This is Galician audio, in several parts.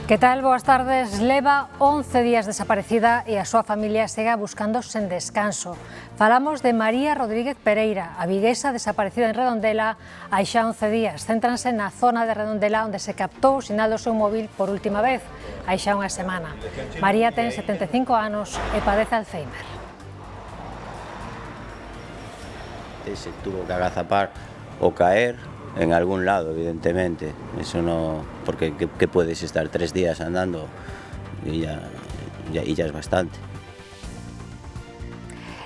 Que tal? Boas tardes. Leva 11 días desaparecida e a súa familia segue buscando sen descanso. Falamos de María Rodríguez Pereira, a viguesa desaparecida en Redondela hai xa 11 días. Céntranse na zona de Redondela onde se captou o sinal do seu móvil por última vez, hai xa unha semana. María ten 75 anos e padece Alzheimer. Se tuvo que agazapar o caer en algún lado, evidentemente. Eso no, porque que puedes estar 3 días andando y ya es bastante.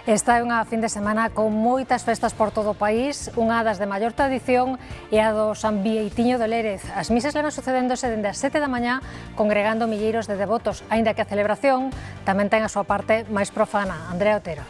Esta é unha fin de semana con moitas festas por todo o país. Unha das de maior tradición é a do San Bieitiño de Lérez. As misas levan sucedéndose dende as 7 da mañá, congregando milleiros de devotos, aínda que a celebración tamén ten a súa parte máis profana. Andrea Otero.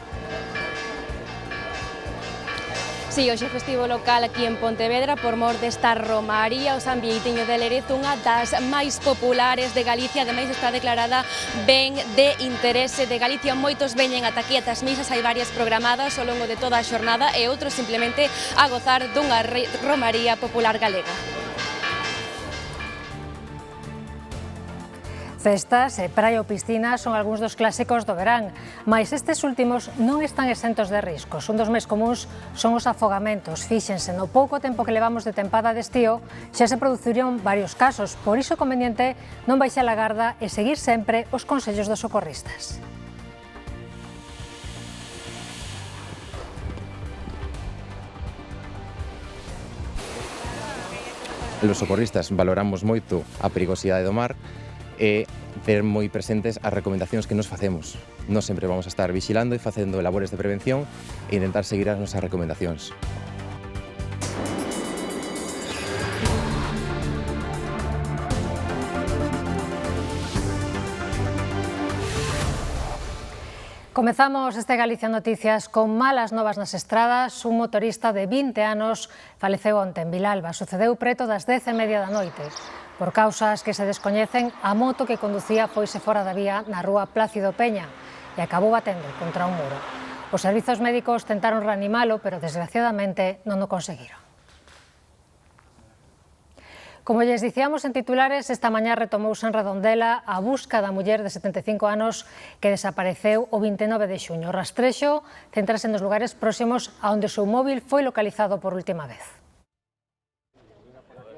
Si, hoxe festivo local aquí en Pontevedra por mor desta romaría, o San Bieitiño de Lérez, unha das máis populares de Galicia, ademais está declarada ben de interese de Galicia. Moitos veñen ata aquí, ata as misas, hai varias programadas ao longo de toda a xornada e outros simplemente a gozar dunha romaría popular galega. Festas, praia ou piscina son algúns dos clásicos do verán, mais estes últimos non están exentos de riscos. Un dos máis comuns son os afogamentos. Fíxense, no pouco tempo que levamos de tempada de estío, xa se produciron varios casos, por iso é conveniente non baixar a garda e seguir sempre os consellos dos socorristas. Los socorristas valoramos moito a perigosidade do mar e ter moi presentes as recomendacións que nos facemos. Nós sempre vamos a estar vigilando e facendo labores de prevención e intentar seguir as nosas recomendacións. Comezamos este Galicia Noticias con malas novas nas estradas. Un motorista de 20 anos faleceu onte en Vilalba. Sucedeu preto das 10:30 da noite. Por causas que se descoñecen, a moto que conducía foise fora da vía na rúa Plácido Peña e acabou batendo contra un muro. Os servizos médicos tentaron reanimalo, pero desgraciadamente non o conseguiron. Como lles dicíamos en titulares, esta mañá retomouse en Redondela a busca da muller de 75 anos que desapareceu o 29 de xuño. O rastrexo céntrase nos lugares próximos a onde o seu móvil foi localizado por última vez.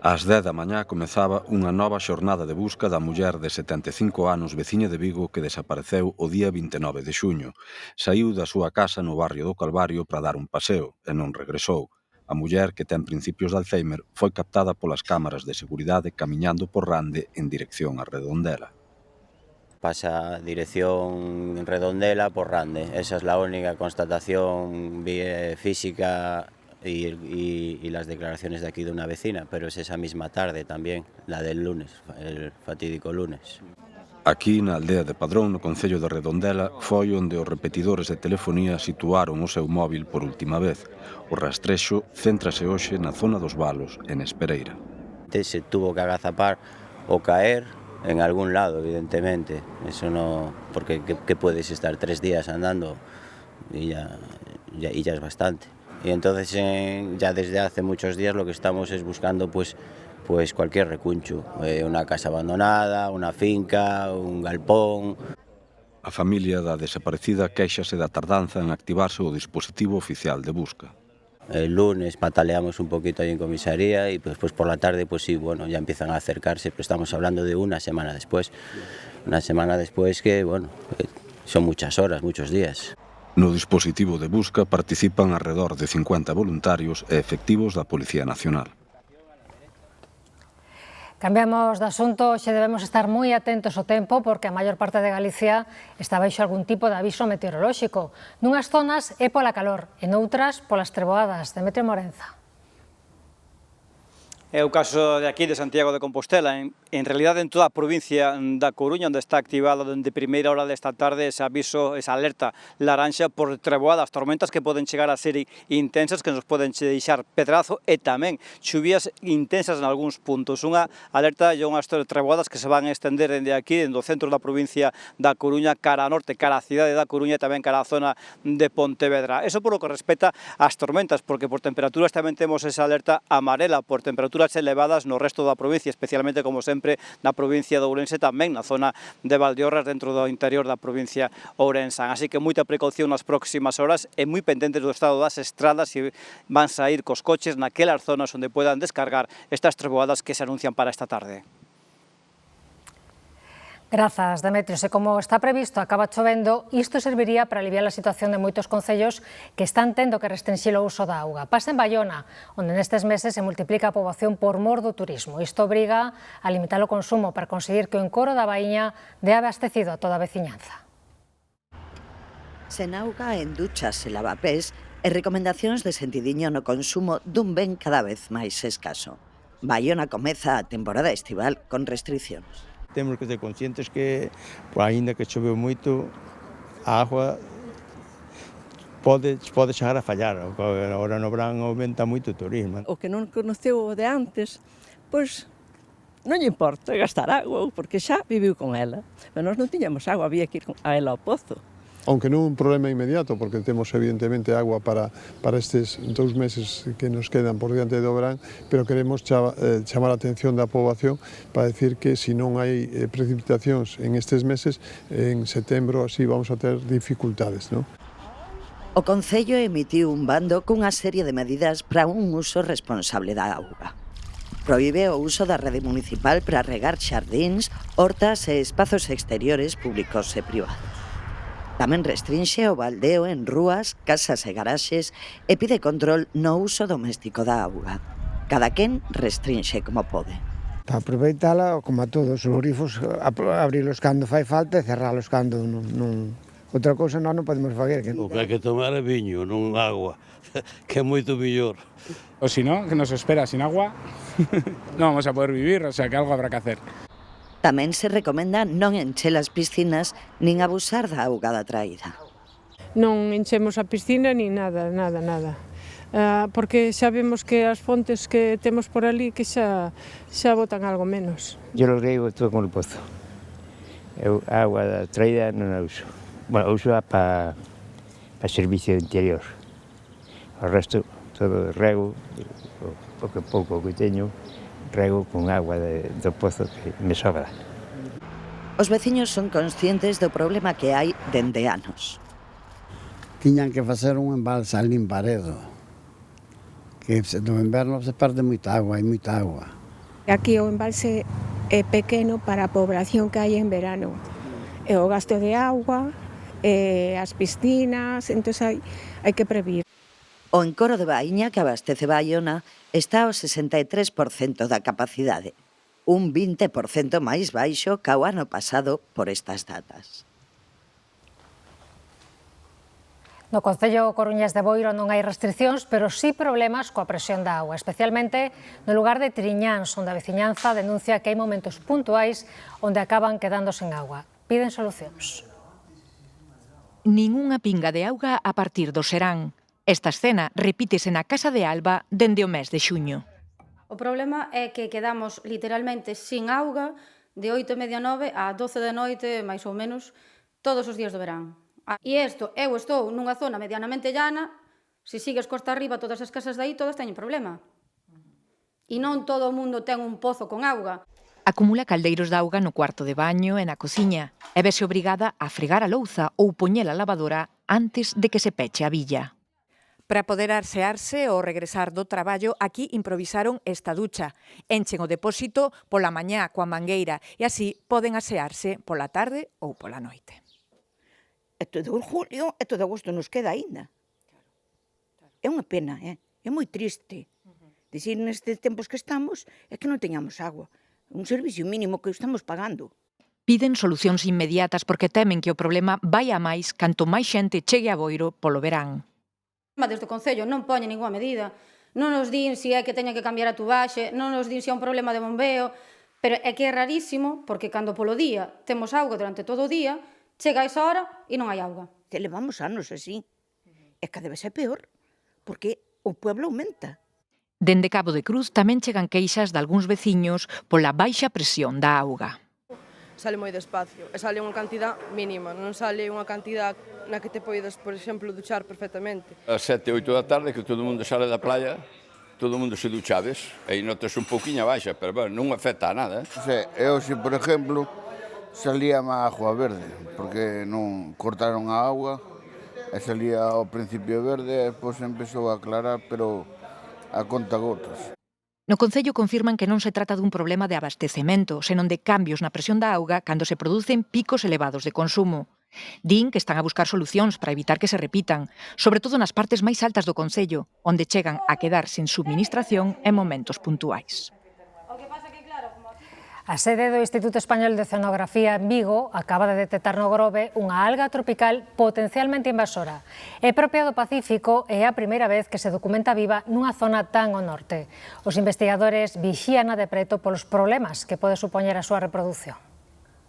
Ás 10 da mañá comezaba unha nova xornada de busca da muller de 75 anos veciña de Vigo que desapareceu o día 29 de xuño. Saíu da súa casa no barrio do Calvario para dar un paseo e non regresou. A muller, que ten principios de Alzheimer, foi captada polas cámaras de seguridade camiñando por Rande en dirección a Redondela. Pasa dirección Redondela por Rande. Esa es la única constatación física y las declaraciones de aquí de una vecina, pero es esa misma tarde también, la del lunes, el fatídico lunes. Aquí, na aldea de Padrón, no concello de Redondela, foi onde os repetidores de telefonía situaron o seu móvil por última vez. O rastrexo céntrase hoxe na zona dos Valos, en Espereira. Se tuvo que agazapar o caer en algún lado, evidentemente. Eso no, porque que puedes estar 3 días andando y ya es bastante. Y entonces ya desde hace muchos días lo que estamos es buscando pues cualquier recuncho, una casa abandonada, una finca, un galpón. A familia da desaparecida quéixase da tardanza en activarse o dispositivo oficial de busca. El lunes pataleamos un poquito ahí en comisaría y pues por la tarde pues sí, bueno, ya empiezan a acercarse, pero estamos hablando de una semana después que, bueno, son muchas horas, muchos días. No dispositivo de busca participan alrededor de 50 voluntarios e efectivos da Policía Nacional. Cambiamos de asunto, hoxe debemos estar moi atentos ao tempo porque a maior parte de Galicia está baixo algún tipo de aviso meteorolóxico. Nunhas zonas é pola calor e noutras polas treboadas. Demetrio Morenza. É o caso de aquí, de Santiago de Compostela. En realidad, en toda a provincia da Coruña, onde está activado dende primeira hora desta tarde ese aviso, esa alerta laranxa por treboadas, tormentas que poden chegar a ser intensas, que nos poden deixar pedrazo e tamén chuvías intensas en algúns puntos. Unha alerta e unhas treboadas que se van a estender dende aquí, dende o centro da provincia da Coruña, cara a norte, cara a cidade da Coruña e tamén cara a zona de Pontevedra. Eso por o que respecta ás tormentas, porque por temperaturas tamén temos esa alerta amarela por temperaturas elevadas no resto da provincia, especialmente, como sempre, sempre na provincia de Ourense, tamén na zona de Valdeorras, dentro do interior da provincia ourensán. Así que moita precaución nas próximas horas e moi pendentes do estado das estradas se van sair cos coches naquelas zonas onde puedan descargar estas treboadas que se anuncian para esta tarde. Grazas, Demetrio. E como está previsto, acaba chovendo, isto serviría para aliviar a situación de moitos concellos que están tendo que restringir o uso da auga. Pasa en Baiona, onde nestes meses se multiplica a poboación por mor do turismo. Isto obriga a limitar o consumo para conseguir que o encoro da Baíña dé abastecido a toda a veciñanza. Sen auga en duchas e lavapés e recomendacións de sentidiño no consumo dun ben cada vez máis escaso. Baiona comeza a temporada estival con restriccións. Temos que ser conscientes que, aínda que choveu moito, a agua pode chegar a fallar. Agora no verán aumenta moito o turismo. O que non conoceu o de antes, pois non lle importa gastar agua, porque xa viviu con ela. Pero nós non tiñamos agua, había que ir a ela ao pozo. Aunque non un problema inmediato, porque temos evidentemente agua para estes 2 meses que nos quedan por diante do verán, pero queremos chamar a atención da poboación para decir que se non hai precipitacións en estes meses, en setembro así vamos a ter dificultades, non? O Concello emitiu un bando cunha serie de medidas para un uso responsable da auga. Prohíbe o uso da rede municipal para regar xardíns, hortas e espazos exteriores públicos e privados. Tamén restrinxe o baldeo en rúas, casas e garaxes e pide control no uso doméstico da auga. Cada quen restrinxe como pode. Para aproveitala, como a todos os grifos, abrilos cando fai falta e cerralos cando non... Outra cousa nós non podemos fazer. O que hai que tomar é viño, non agua, que é moito mellor. O si no, que nos espera sin agua, non vamos a poder vivir, o sea que algo habrá que hacer. Tamén se recomenda non encher as piscinas nin abusar da augada traída. Non enchemos a piscina nin nada. Porque xa vemos que as fontes que temos por ali que xa botan algo menos. Yo lo riego todo con el pozo. Eu a agua traída non a uso. Bueno, uso para servicio interior. O resto, todo rego, o que pouco que teño, rego con agua do pozo que me sobra. Os veciños son conscientes do problema que hai dende anos. Tiñan que facer un embalse ali en Paredo, que no inverno se perde moita agua, hai moita agua. Aquí o embalse é pequeno para a población que hai en verano. E o gasto de agua, as piscinas, entón hai que previr. O encoro de Baíña, que abastece Baiona, está ao 63% da capacidade, un 20% máis baixo que o ano pasado por estas datas. No Concello coruñés de Boiro non hai restriccións, pero sí problemas coa presión da auga, especialmente no lugar de Triñáns, onde a veciñanza denuncia que hai momentos puntuais onde acaban quedando sen agua. Piden solucións. Nin unha pinga de auga a partir do serán. Esta escena repítese na Casa de Alba dende o mes de xuño. O problema é que quedamos literalmente sin auga de 8:30 a 12 da noite, máis ou menos, todos os días do verán. E isto, eu estou nunha zona medianamente llana, se sigues costa arriba, todas as casas de aí, todas teñen problema. E non todo o mundo ten un pozo con auga. Acumula caldeiros de auga no cuarto de baño e na cociña e vese obrigada a fregar a louza ou poñer a lavadora antes de que se peche a billa. Para poder asearse ou regresar do traballo, aquí improvisaron esta ducha. Enchen o depósito pola mañá coa mangueira e así poden asearse pola tarde ou pola noite. E todo o julio e todo agosto nos queda aínda. É unha pena, é moi triste. Dicir nestes tempos que estamos é que non teñamos agua. Un servicio mínimo que estamos pagando. Piden solucións inmediatas porque temen que o problema vai a máis canto máis xente chegue a Boiro polo verán. Desde o Concello non poñen ninguna medida, non nos din se é que teñen que cambiar a tubaxe, non nos din se é un problema de bombeo, pero é que é rarísimo porque cando polo día temos auga durante todo o día, chega a esa hora e non hai auga. Te levamos anos así, e cada vez é peor, porque o pueblo aumenta. Dende Cabo de Cruz tamén chegan queixas de algúns veciños pola baixa presión da auga. Sale moi despacio e sale unha cantidad mínima, non sale unha cantidad na que te poidas, por exemplo, duchar perfectamente. A 7, 8 da tarde, que todo o mundo sale da playa, todo o mundo se duchades, aí notas un pouquiño baixa, pero bueno, non afecta a nada. Eu, por exemplo, salía má agua verde, porque non cortaron a auga, e salía ao principio verde, e depois empezou a aclarar, pero a conta gotas. No Concello confirman que non se trata dun problema de abastecemento, senón de cambios na presión da auga cando se producen picos elevados de consumo. Din que están a buscar solucións para evitar que se repitan, sobre todo nas partes máis altas do Concello, onde chegan a quedar sen subministración en momentos puntuais. A sede do Instituto Español de Oceanografía en Vigo acaba de detectar no Grove unha alga tropical potencialmente invasora. É propia do Pacífico e é a primeira vez que se documenta viva nunha zona tan ao norte. Os investigadores vixíana de preto polos problemas que pode supoñer a súa reproducción.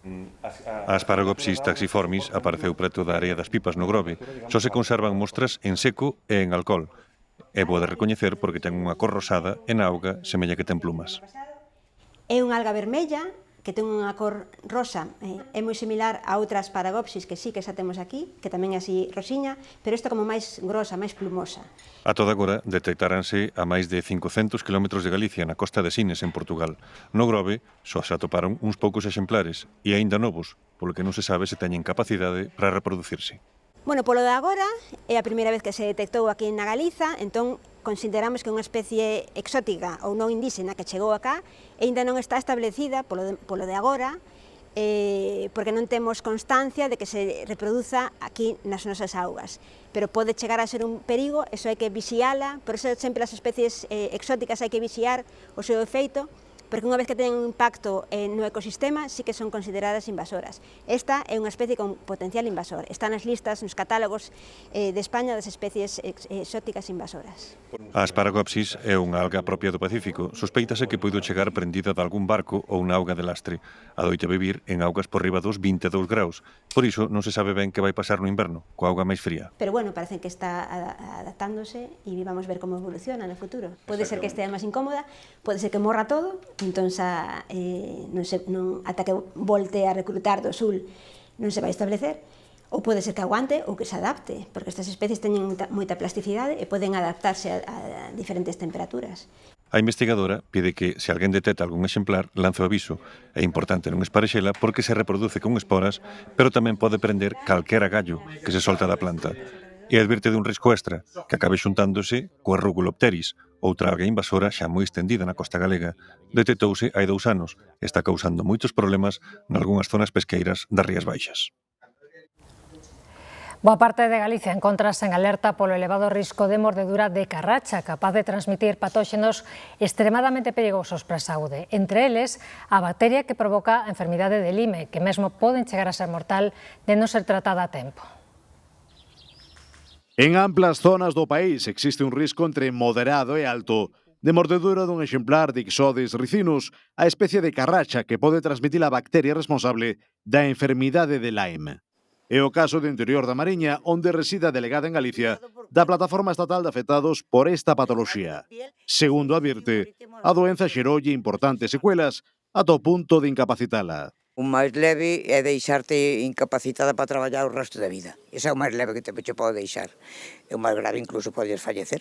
A Asparagopsis taxiformis apareceu preto da Area das Pipas no Grove. Só se conservan mostras en seco e en alcohol. É boa de recoñecer porque ten unha cor rosada e na auga semella que ten plumas. É unha alga vermella que ten unha cor rosa, é moi similar a outras Asparagopsis que sí que xa temos aquí, que tamén é así rosiña, pero esta como máis grosa, máis plumosa. A toda agora detectaranse a máis de 500 km de Galicia na costa de Sines, en Portugal. No Grove só se atoparon uns poucos exemplares e aínda novos, polo que non se sabe se teñen capacidade para reproducirse. Bueno, polo de agora, é a primeira vez que se detectou aquí na Galiza, entón consideramos que é unha especie exótica ou non indíxena que chegou acá e ainda non está establecida polo de agora, porque non temos constancia de que se reproduza aquí nas nosas augas. Pero pode chegar a ser un perigo, eso hai que vixiala, por eso sempre as especies exóticas hai que vixiar o seu efeito, porque unha vez que ten un impacto no ecosistema, sí que son consideradas invasoras. Esta é unha especie con potencial invasor. Está nas listas, nos catálogos de España das especies exóticas invasoras. A Asparagopsis é unha alga propia do Pacífico. Sospeítase que puido chegar prendida de algún barco ou unha auga de lastre. Adoita vivir en augas por riba dos 22 graus. Por iso non se sabe ben que vai pasar no inverno, coa auga máis fría. Pero bueno, parece que está adaptándose e vamos ver como evoluciona no futuro. Pode ser que estea máis incómoda, pode ser que morra todo, entón ata que volte a recrutar do sul non se vai establecer, ou pode ser que aguante ou que se adapte, porque estas especies teñen moita plasticidade e poden adaptarse a diferentes temperaturas. A investigadora pide que, se alguén detecta algún exemplar, lance o aviso. É importante non esparexela porque se reproduce con esporas, pero tamén pode prender calquera gallo que se solta da planta. E advirte dun risco extra, que acabe xuntándose coa Rugulopteris, outra alga invasora xa moi estendida na costa galega. Detectouse hai 2 anos e está causando moitos problemas nalgúnas zonas pesqueiras das Rías Baixas. Boa parte de Galicia encontrase en alerta polo elevado risco de mordedura de carracha, capaz de transmitir patóxenos extremadamente perigosos para a saúde. Entre eles, a bacteria que provoca a enfermidade de Lyme, que mesmo poden chegar a ser mortal de non ser tratada a tempo. En amplas zonas do país existe un risco entre moderado e alto de mordedura dun exemplar de Ixodes ricinus, a especie de carracha que pode transmitir a bacteria responsable da enfermidade de Lyme. É o caso do interior da Mariña, onde reside a delegada en Galicia da Plataforma Estatal de Afectados por esta patoloxía. Segundo advirte, a doenza xeroulle importantes secuelas ata o punto de incapacitala. O máis leve é deixarte incapacitada para traballar o resto da vida. Ese é o máis leve que te pode deixar. E o máis grave incluso podes fallecer.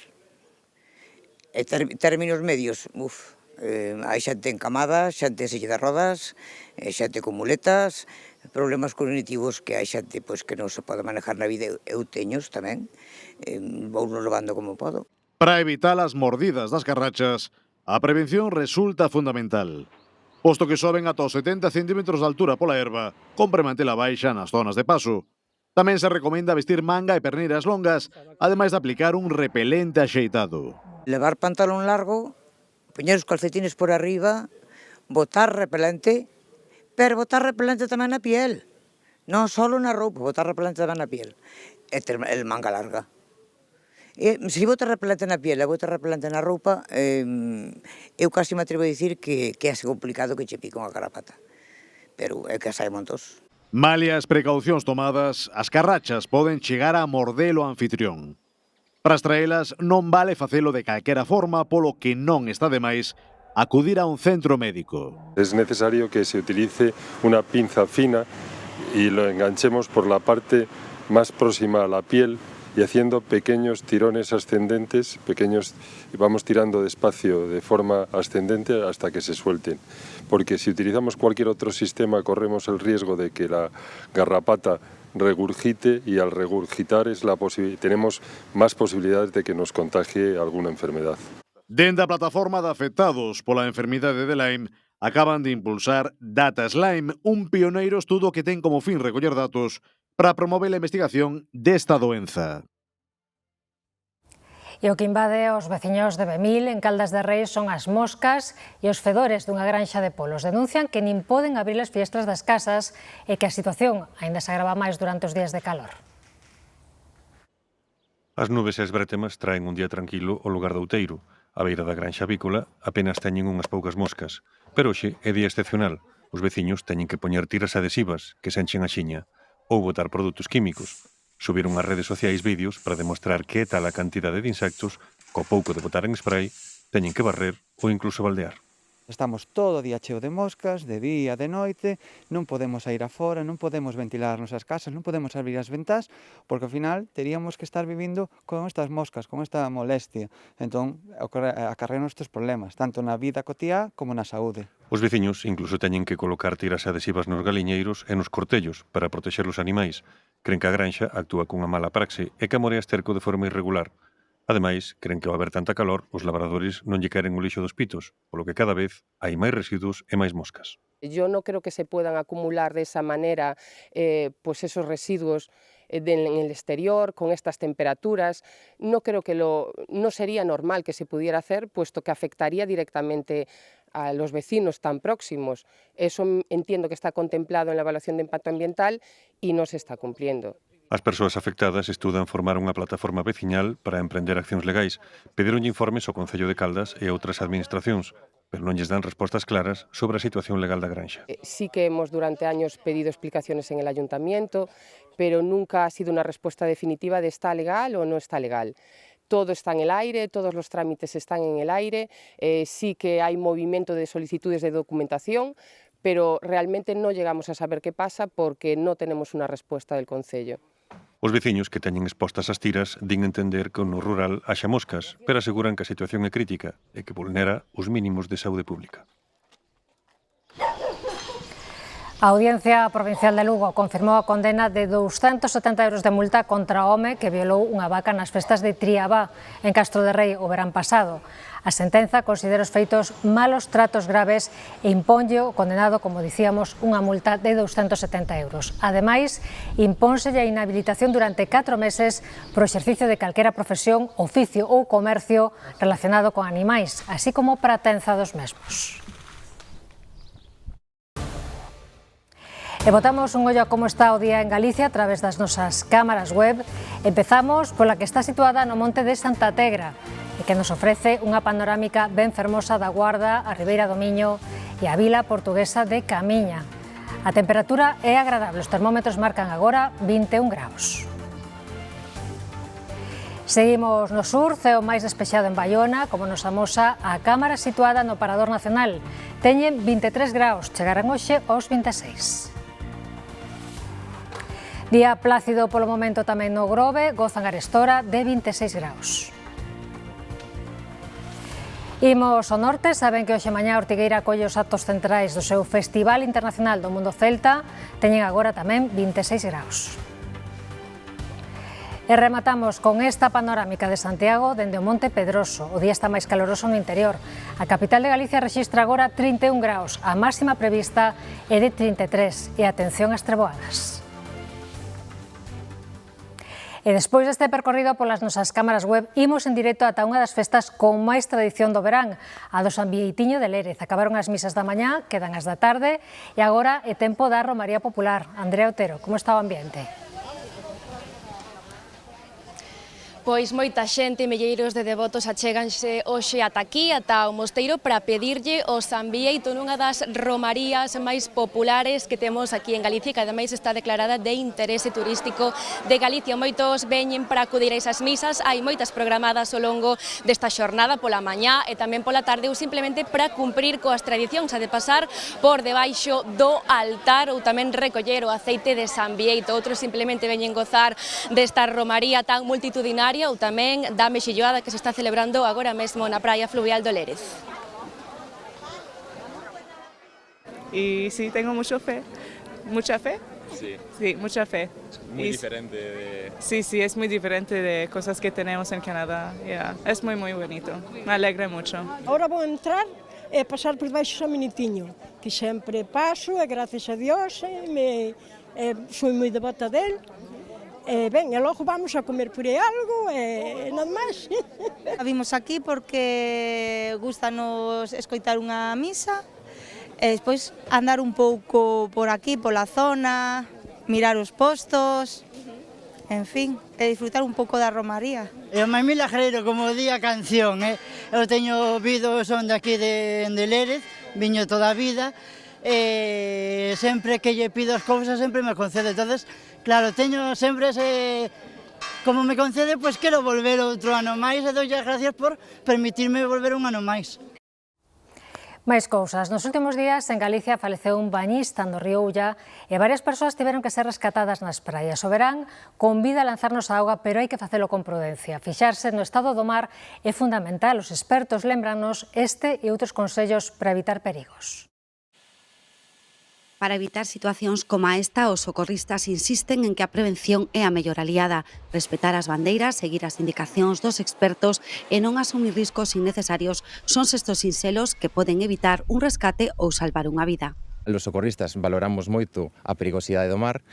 En términos medios, hai xente encamada, xente en silla de rodas, xente con muletas, problemas cognitivos que hai xente que non se pode manejar na vida. Eu teños tamén, vou non levando como podo. Para evitar as mordidas das carrachas, a prevención resulta fundamental. Posto que soben ata os 70 centímetros de altura pola herba, compre mantela baixa nas zonas de paso. Tamén se recomenda vestir manga e perneiras longas, ademais de aplicar un repelente axeitado. Levar pantalón largo, poñer os calcetines por arriba, botar repelente, pero botar repelente tamén na piel. Non só na roupa, botar repelente tamén na piel. E ter el manga larga. Se botar repelente na piel e botar repelente na roupa, eu casi me atrevo a dicir que é complicado que che pique unha carapata. Pero é que as hai montos. Malia as precaucións tomadas, as carrachas poden chegar a morder o anfitrión. Para extraelas non vale facelo de calquera forma, polo que non está de máis acudir a un centro médico. Es necesario que se utilice una pinza fina y lo enganchemos por la parte más próxima a la piel y haciendo pequeños tirones ascendentes, y vamos tirando despacio de forma ascendente hasta que se suelten. Porque si utilizamos cualquier otro sistema corremos el riesgo de que la garrapata regurgite y al regurgitar tenemos más posibilidades de que nos contagie alguna enfermedad. Dende a plataforma de afectados pola enfermidade de Lyme acaban de impulsar Data Slime, un pioneiro estudo que ten como fin recoller datos para promover a investigación desta doenza. E o que invade os veciños de Bemil, en Caldas de Reis, son as moscas e os fedores dunha granxa de polos. Denuncian que nin poden abrir as fiestras das casas e que a situación aínda se agrava máis durante os días de calor. As nubes e as brétemas traen un día tranquilo ao lugar do Outeiro. A beira da granxa avícola apenas teñen unhas poucas moscas, pero hoxe é día excepcional. Os veciños teñen que poñer tiras adhesivas que se enchen a xiña ou botar produtos químicos. Subiron ás redes sociais vídeos para demostrar que é tal a cantidade de insectos co pouco de botar en spray teñen que barrer ou incluso baldear. Estamos todo o día cheo de moscas, de día, de noite, non podemos sair afora, non podemos ventilar as nosas casas, non podemos abrir as ventás, porque ao final teríamos que estar vivindo con estas moscas, con esta molestia. Entón, acarrean estes problemas, tanto na vida cotiá como na saúde. Os veciños incluso teñen que colocar tiras adhesivas nos galiñeiros e nos cortellos para protexer os animais. Cren que a granxa actúa cunha mala praxe e que amorea esterco de forma irregular. Ademais, cren que ao haber tanta calor, os labradores non lle queren o lixo dos pitos, polo que cada vez hai máis residuos e máis moscas. Yo no creo que se puedan acumular de esa manera pues esos residuos en el exterior, con estas temperaturas. No creo que no sería normal que se pudiera hacer, puesto que afectaría directamente a los vecinos tan próximos. Eso entiendo que está contemplado en la evaluación de impacto ambiental y no se está cumpliendo. As persoas afectadas estudan formar unha plataforma veciñal para emprender accións legais. Pedironlle informes ao Concello de Caldas e outras administracións, pero non lles dan respostas claras sobre a situación legal da granxa. Sí que hemos durante años pedido explicaciones en el ayuntamiento, pero nunca ha sido una respuesta definitiva de está legal o no está legal. Todo está en el aire, todos los trámites están en el aire, sí que hay movimiento de solicitudes de documentación, pero realmente no llegamos a saber qué pasa porque no tenemos una respuesta del Concello. Os veciños que teñen expostas as tiras din entender que no rural haxa moscas, pero aseguran que a situación é crítica e que vulnera os mínimos de saúde pública. A Audiencia Provincial de Lugo confirmou a condena de 270 euros de multa contra o home que violou unha vaca nas festas de Triabá, en Castro de Rei, o verán pasado. A sentenza considera os feitos malos tratos graves e imponlle o condenado, como dicíamos, unha multa de 270 euros. Ademais, impónselle a inhabilitación durante 4 meses pro exercicio de calquera profesión, oficio ou comercio relacionado con animais, así como para a tenza dos mesmos. E botamos un ollo a como está o día en Galicia a través das nosas cámaras web. Empezamos pola que está situada no monte de Santa Tegra e que nos ofrece unha panorámica ben fermosa da Guarda, a Ribeira do Miño e a vila portuguesa de Camiña. A temperatura é agradable, os termómetros marcan agora 21 graus. Seguimos no sur, ceo máis despexado en Baiona, como nos amosa a cámara situada no Parador Nacional. Teñen 23 graus, chegarán hoxe aos 26. Día plácido polo momento tamén no Grove, gozan arestora de 26 graus. Imos ao norte, saben que hoxe mañá Ortigueira acolle os actos centrais do seu Festival Internacional do Mundo Celta, teñen agora tamén 26 graus. E rematamos con esta panorámica de Santiago dende o Monte Pedroso. O día está máis caloroso no interior. A capital de Galicia rexistra agora 31 graus, a máxima prevista é de 33, e atención ás treboadas. E despois deste percorrido polas nosas cámaras web, imos en directo ata unha das festas con máis tradición do verán, a do San Bieitiño de Lérez. Acabaron as misas da mañá, quedan as da tarde, e agora é tempo da Romaría Popular. Andrea Otero, como está o ambiente? Pois moita xente, milleiros de devotos achéganse hoxe ata aquí, ata o mosteiro, para pedirlle o San Bieito nunha das romarías máis populares que temos aquí en Galicia, que ademais está declarada de interese turístico de Galicia. Moitos veñen para acudir a esas misas, hai moitas programadas ao longo desta xornada, pola mañá e tamén pola tarde, ou simplemente para cumprir coas tradicións, a de pasar por debaixo do altar ou tamén recoller o aceite de San Bieito. Outros simplemente veñen gozar desta romaría tan multitudinaria ou tamén da mexilloada que se está celebrando agora mesmo na praia fluvial do Lérez. Y sí, tengo mucha fe. ¿Mucha fe? Sí. Sí, mucha fe. Muy diferente de... Sí, sí, es muy diferente de cosas que tenemos en Canadá. Yeah. Es muy, muy bonito. Me alegra mucho. Ahora vou entrar e pasar por debaixo San Benitiño, que sempre paso, e gracias a Dios, soy moi devota del. Ben, e logo vamos a comer por aí algo e nada máis. Vimos aquí porque gustanos escoitar unha misa e despois andar un pouco por aquí, pola zona, mirar os postos, en fin, e disfrutar un pouco da romaría. É o máis milagreiro, como di a canción, Eu teño vido, son de aquí de Lérez, viño toda a vida, e sempre que lle pido as cousas sempre me concede. Entonces, claro, teño sempre ese... Como me concede, pois quero volver outro ano máis e dolle as gracias por permitirme volver un ano máis. Máis cousas. Nos últimos días en Galicia faleceu un bañista no río Ulla e varias persoas tiveron que ser rescatadas nas praias. O verán convida a lanzarnos á auga, pero hai que facelo con prudencia. Fixarse no estado do mar é fundamental. Os expertos lembranos este e outros consellos para evitar perigos. Para evitar situacións como esta, os socorristas insisten en que a prevención é a mellor aliada. Respetar as bandeiras, seguir as indicacións dos expertos e non asumir riscos innecesarios son estes sinxelos que poden evitar un rescate ou salvar unha vida. Os socorristas valoramos moito a perigosidade do mar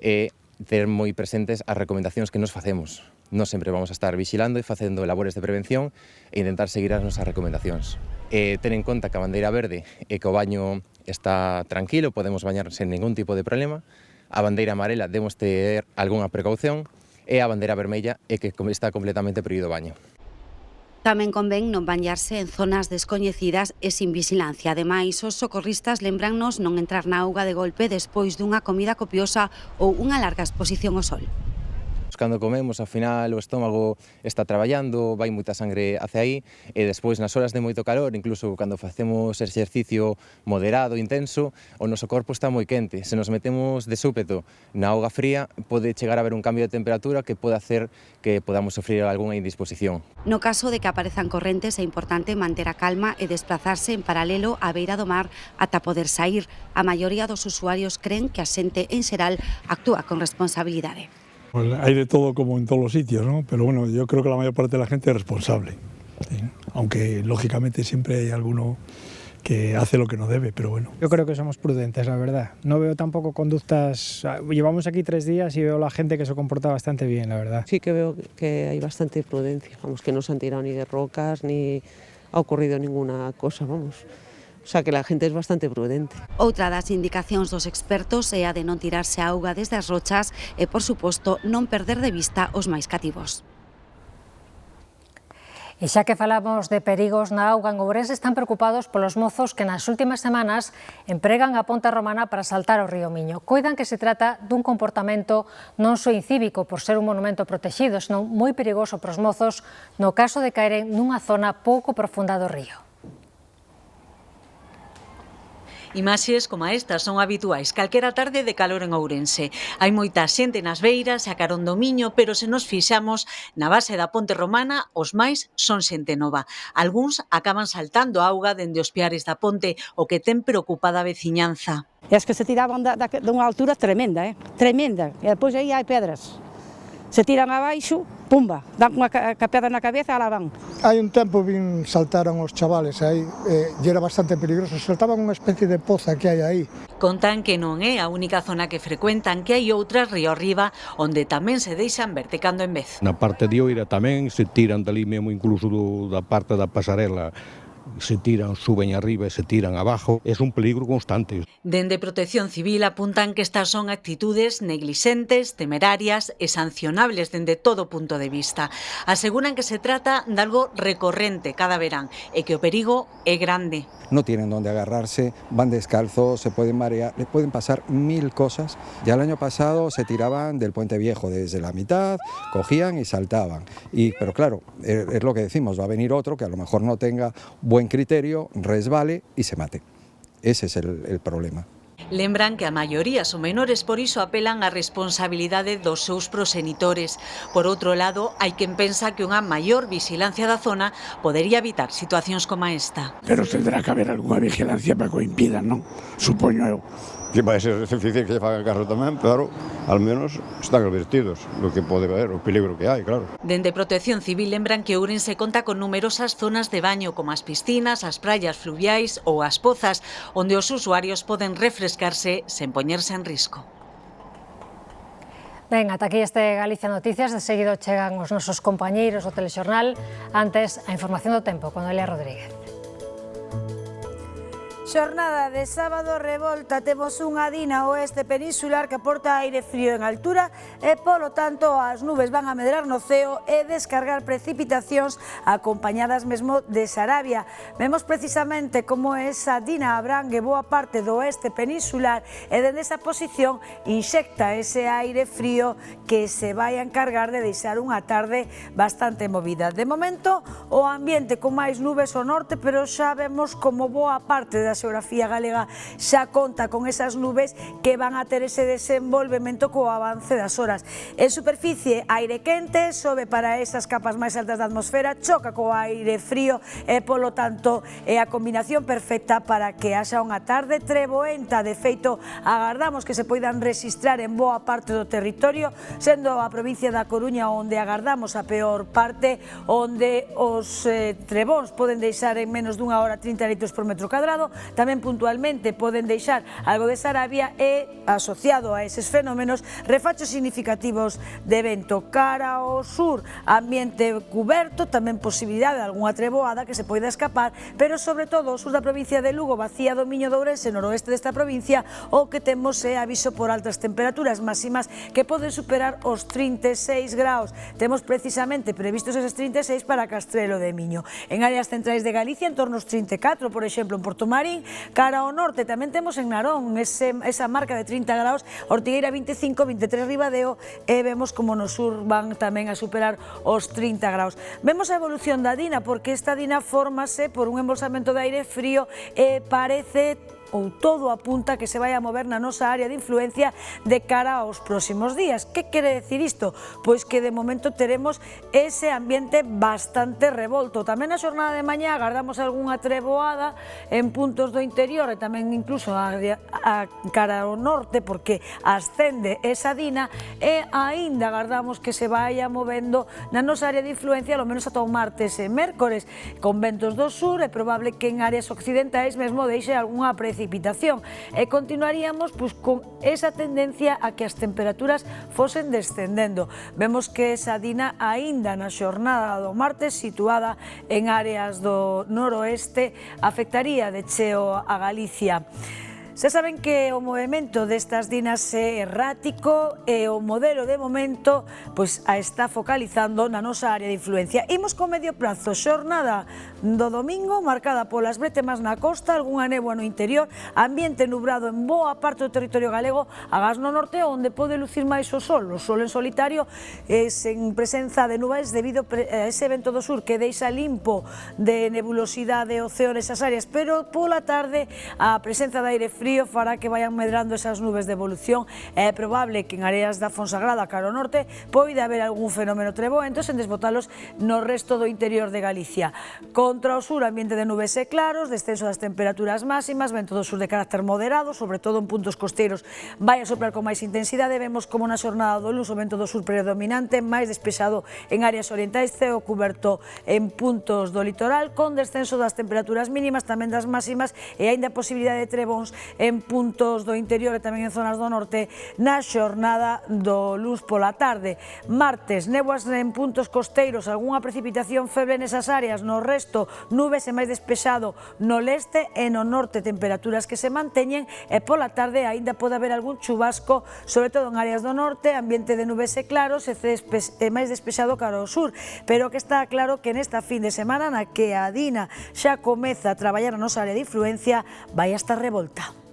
e ter moi presentes as recomendacións que nos facemos. Nós sempre vamos a estar vigilando e facendo labores de prevención e intentar seguir as nosas recomendacións. Ten en conta que a bandeira verde e que o baño está tranquilo, podemos bañar sen ningún tipo de problema. A bandeira amarela debemos ter algunha precaución e a bandeira vermella é que está completamente prohibido o baño. Tamén convén non bañarse en zonas descoñecidas e sin vigilancia. Ademais, os socorristas lembrannos non entrar na auga de golpe despois dunha comida copiosa ou unha larga exposición ao sol. Cando comemos, ao final, o estómago está traballando, vai moita sangre hacia aí, e despois, nas horas de moito calor, incluso cando facemos exercicio moderado, intenso, o noso corpo está moi quente. Se nos metemos de súpeto na auga fría, pode chegar a haber un cambio de temperatura que pode hacer que podamos sofrer algunha indisposición. No caso de que aparezan correntes, é importante manter a calma e desplazarse en paralelo á beira do mar ata poder sair. A maioría dos usuarios creen que a xente en xeral actúa con responsabilidade. Pues hay de todo como en todos los sitios, ¿no? Pero bueno, yo creo que la mayor parte de la gente es responsable, ¿sí? Aunque lógicamente siempre hay alguno que hace lo que no debe, pero bueno. Yo creo que somos prudentes, la verdad. No veo tampoco conductas... Llevamos aquí 3 días y veo a la gente que se comporta bastante bien, la verdad. Sí que veo que hay bastante prudencia, vamos, que no se han tirado ni de rocas, ni ha ocurrido ninguna cosa, vamos. O sea, que la gente es bastante prudente. Outra das indicacións dos expertos é a de non tirarse a auga desde as rochas e, por suposto, non perder de vista os máis cativos. E xa que falamos de perigos na auga, en Ourense están preocupados polos mozos que nas últimas semanas empregan a ponte romana para saltar o río Miño. Coidan que se trata dun comportamento non só incívico por ser un monumento protegido, senón moi perigoso para os mozos no caso de caeren nunha zona pouco profunda do río. Imaxes como estas son habituais calquera tarde de calor en Ourense. Hai moita xente nas beiras a carón do Miño, pero se nos fixamos na base da ponte romana, os máis son xente nova. Algúns acaban saltando a auga dende os piares da ponte, o que ten preocupada a veciñanza. E as que se tiraban dunha altura tremenda, tremenda. E depois aí hai pedras. Se tiran abaixo, pumba, dan unha pedra na cabeza e la van. Hai un tempo vin saltaron os chavales aí, e era bastante peligroso, saltaban unha especie de poza que hai aí. Contan que non é a única zona que frecuentan, que hai outras río arriba onde tamén se deixan ver de cando en vez. Na parte de Oira tamén se tiran dali mesmo incluso da parte da pasarela se tiran, suben arriba e se tiran abajo, é un peligro constante. Dende Protección Civil apuntan que estas son actitudes neglisentes, temerarias e sancionables dende todo punto de vista. Aseguran que se trata de algo recorrente cada verán e que o perigo é grande. No tienen donde agarrarse, van descalzos, se pueden marear, les pueden pasar 1000 cosas. Ya el año pasado se tiraban del Puente Viejo desde la mitad, cogían y saltaban. Pero claro, es lo que decimos, va a venir otro que a lo mejor no tenga buen criterio, resbale y se mate. Ese es el problema. Lembran que a maioría son menores, por iso apelan á responsabilidade dos seus proxenitores. Por outro lado, hai quen pensa que unha maior vigilancia da zona podería evitar situacións como esta. Pero tendrá que haber algunha vigilancia para que o impidan, non? Supoño eu. Que vai ser difícil que lle fagan caso tamén, pero al menos están advertidos do que pode haber, o peligro que hai, claro. Dende Protección Civil lembran que Ourense conta con numerosas zonas de baño, como as piscinas, as praias fluviais ou as pozas, onde os usuarios poden refrescarse sen poñerse en risco. Ben, ata aquí este Galicia Noticias, de seguido chegan os nosos compañeiros do Telexornal. Antes, a información do tempo, con Elia Rodríguez. Xornada de sábado revolta, temos unha dina oeste peninsular que aporta aire frío en altura e, polo tanto, as nubes van a medrar no ceo e descargar precipitacións acompañadas mesmo de Sarabia. Vemos precisamente como esa dina abrangue boa parte do oeste peninsular e dende esa posición inxecta ese aire frío que se vai a encargar de deixar unha tarde bastante movida. De momento, o ambiente con máis nubes ao norte, pero xa vemos como boa parte da xeografía galega xa conta con esas nubes que van a ter ese desenvolvemento co avance das horas. En superficie, aire quente, sobe para esas capas máis altas da atmosfera, choca co aire frío e, polo tanto, é a combinación perfecta para que haxa unha tarde treboenta. De feito, agardamos que se poidan registrar en boa parte do territorio, sendo a provincia da Coruña onde agardamos a peor parte, onde os trebóns poden deixar en menos dunha hora 30 litros por metro cadrado. Tamén puntualmente poden deixar algo de Sarabia e, asociado a eses fenómenos, refachos significativos de vento. Cara ao sur, ambiente cuberto, tamén posibilidade de algunha treboada que se poida escapar, pero sobre todo o sur da provincia de Lugo, Bacía do Miño de Ourense, noroeste desta provincia, o que temos é aviso por altas temperaturas máximas que poden superar os 36 graus. Temos precisamente previstos eses 36 para Castrelo de Miño. En áreas centrais de Galicia, en torno aos 34, por exemplo, en Portomarín. Cara ao norte tamén temos en Narón esa marca de 30 graus, Ortigueira 25, 23 Ribadeo, e vemos como no sur van tamén a superar os 30 graus. Vemos a evolución da dina, porque esta dina fórmase por un embolsamento de aire frío e parece ou todo apunta que se vai a mover na nosa área de influencia de cara aos próximos días. Que quere decir isto? Pois que de momento teremos ese ambiente bastante revolto. Tamén na xornada de mañá agardamos algunha treboada en puntos do interior e tamén incluso a cara ao norte, porque ascende esa dina, e aínda agardamos que se vaya movendo na nosa área de influencia ao menos ata o martes e mércores, con ventos do sur. É probable que en áreas occidentais mesmo deixe algunha precipitación e continuaríamos con esa tendencia a que as temperaturas fosen descendendo. Vemos que esa dina aínda na xornada do martes, situada en áreas do noroeste, afectaría de cheo a Galicia. Xa saben que o movimento destas dinas é errático e o modelo de momento a está focalizando na nosa área de influencia. Imos con medio prazo, xornada do domingo marcada polas bretemas na costa, algunha néboa no interior, ambiente nubrado en boa parte do territorio galego, agás no norte onde pode lucir máis o sol en solitario, sen presenza de nubes debido a ese vento do sur que deixa limpo de nebulosidade o ceo nesas áreas, pero pola tarde a presenza de aire frío fará que vayan medrando esas nubes de evolución. É probable que en áreas da Fonsagrada cara ao norte poida haber algún fenómeno treboento sen desbotalos no resto do interior de Galicia. Contra o sur, ambiente de nubes e claros, descenso das temperaturas máximas, vento do sur de carácter moderado, sobre todo en puntos costeiros vai a soprar con máis intensidade. Vemos como na xornada do luns o vento do sur predominante, máis despexado en áreas orientais, ceo cuberto en puntos do litoral, con descenso das temperaturas mínimas, tamén das máximas, e aínda posibilidade de trebóns en puntos do interior e tamén en zonas do norte na xornada do luns pola tarde. Martes, néboas en puntos costeiros, algunha precipitación feble nesas áreas, no resto nubes e máis despexado no leste e no norte, temperaturas que se manteñen e pola tarde aínda pode haber algún chubasco, sobre todo en áreas do norte, ambiente de nubes e claros e máis despexado cara ao sur, pero que está claro que nesta fin de semana na que a Dina xa comeza a traballar a nosa área de influencia vai a estar revolta.